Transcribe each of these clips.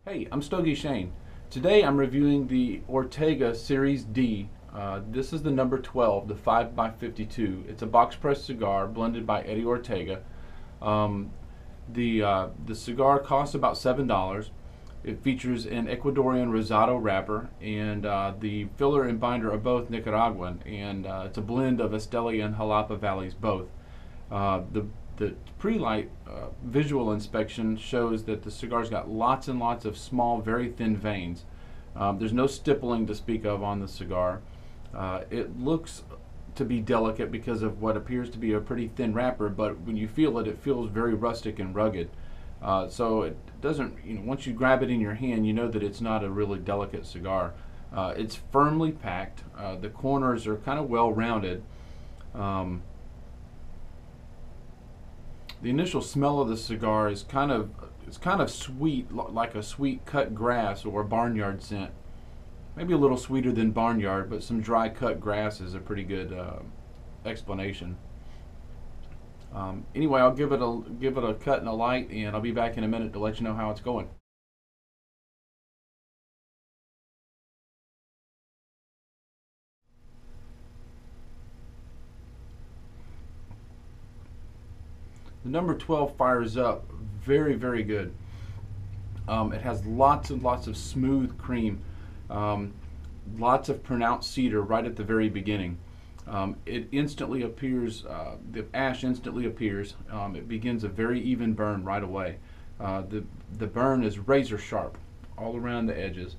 Hey, I'm Stogie Shane. Today I'm reviewing the Ortega Series D. This is the number 12, the 5x52. It's a box press cigar blended by Eddie Ortega. Um, the cigar costs about $7. It features an Ecuadorian rosado wrapper, and the filler and binder are both Nicaraguan, and it's a blend of Esteli and Jalapa Valleys both. The pre-light visual inspection shows that the cigar's got lots and lots of small, very thin veins. There's no stippling to speak of on the cigar. It looks to be delicate because of what appears to be a pretty thin wrapper, but when you feel it, it feels very rustic and rugged. So it doesn't, once you grab it in your hand, you know that it's not a really delicate cigar. It's firmly packed. The corners are kind of well rounded. The initial smell of the cigar is kind of sweet, like a sweet cut grass or a barnyard scent. Maybe a little sweeter than barnyard, but some dry cut grass is a pretty good explanation. Anyway, I'll give it a cut and a light, and I'll be back in a minute to let you know how it's going. The number 12 fires up very, very good. It has lots and lots of smooth cream, lots of pronounced cedar right at the very beginning. It instantly appears, the ash instantly appears. It begins a very even burn right away. The burn is razor sharp all around the edges.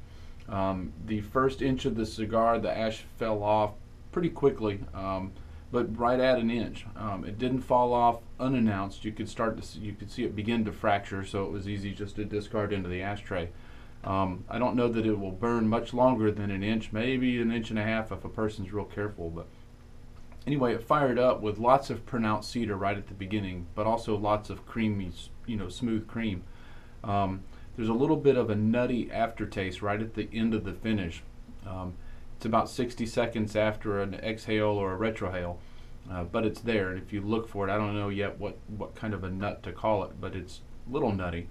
The first inch of the cigar, the ash fell off pretty quickly, but right at an inch. It didn't fall off unannounced. You could see it begin to fracture, so it was easy just to discard into the ashtray. I don't know that it will burn much longer than an inch, maybe an inch and a half if a person's real careful. But anyway, it fired up with lots of pronounced cedar right at the beginning, but also lots of creamy, smooth cream. There's a little bit of a nutty aftertaste right at the end of the finish. It's about 60 seconds after an exhale or a retrohale, but it's there. And if you look for it, I don't know yet what kind of a nut to call it, but it's a little nutty.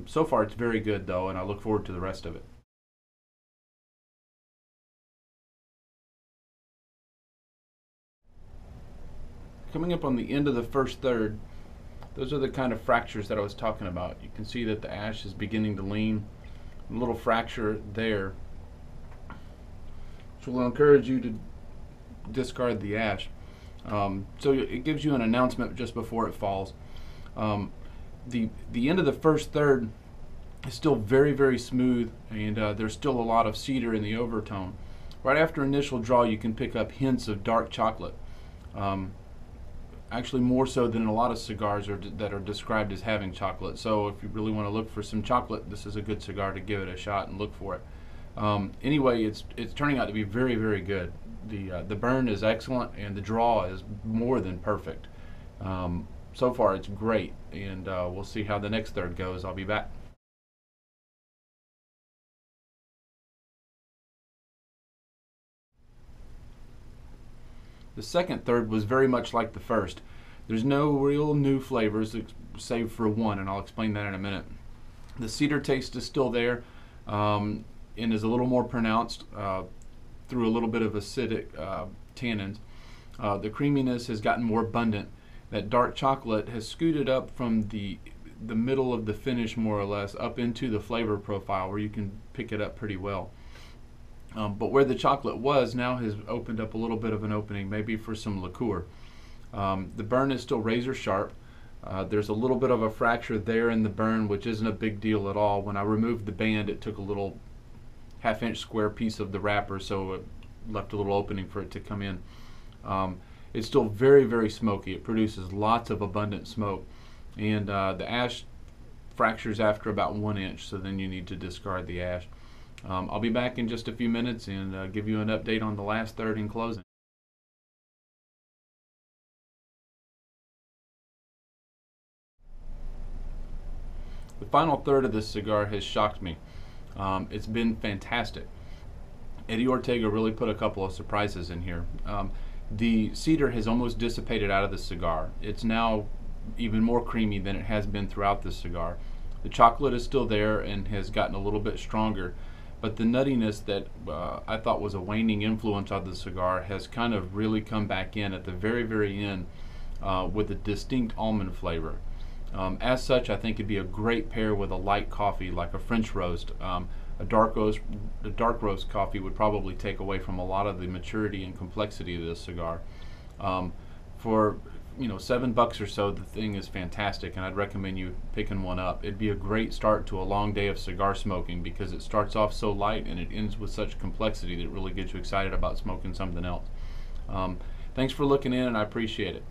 So far, it's very good, though, and I look forward to the rest of it. Coming up on the end of the first third, those are the kind of fractures that I was talking about. You can see that the ash is beginning to lean. A little fracture there. So we'll encourage you to discard the ash. So it gives you an announcement just before it falls. The end of the first third is still very, very smooth, and there's still a lot of cedar in the overtone. Right after initial draw, you can pick up hints of dark chocolate. Actually more so than a lot of cigars that are described as having chocolate. So if you really want to look for some chocolate, this is a good cigar to give it a shot and look for it. Anyway, it's turning out to be very, very good. The burn is excellent, and the draw is more than perfect. So far, it's great, and we'll see how the next third goes. I'll be back. The second third was very much like the first. There's no real new flavors save for one, and I'll explain that in a minute. The cedar taste is still there. And is a little more pronounced through a little bit of acidic tannins. The creaminess has gotten more abundant. That dark chocolate has scooted up from the middle of the finish, more or less, up into the flavor profile where you can pick it up pretty well. But where the chocolate was now has opened up a little bit of an opening, maybe for some liqueur. The burn is still razor sharp. There's a little bit of a fracture there in the burn, which isn't a big deal at all. When I removed the band, it took a little half-inch square piece of the wrapper, so it left a little opening for it to come in. It's still very, very smoky. It produces lots of abundant smoke, and the ash fractures after about 1 inch, so then you need to discard the ash. I'll be back in just a few minutes and give you an update on the last third in closing. The final third of this cigar has shocked me. It's been fantastic. Eddie Ortega really put a couple of surprises in here. The cedar has almost dissipated out of the cigar. It's now even more creamy than it has been throughout the cigar. The chocolate is still there and has gotten a little bit stronger, but the nuttiness that I thought was a waning influence of the cigar has kind of really come back in at the very, very end with a distinct almond flavor. As such, I think it'd be a great pair with a light coffee like a French roast. A dark roast coffee would probably take away from a lot of the maturity and complexity of this cigar. For $7 or so, the thing is fantastic, and I'd recommend you picking one up. It'd be a great start to a long day of cigar smoking because it starts off so light and it ends with such complexity that it really gets you excited about smoking something else. Thanks for looking in, and I appreciate it.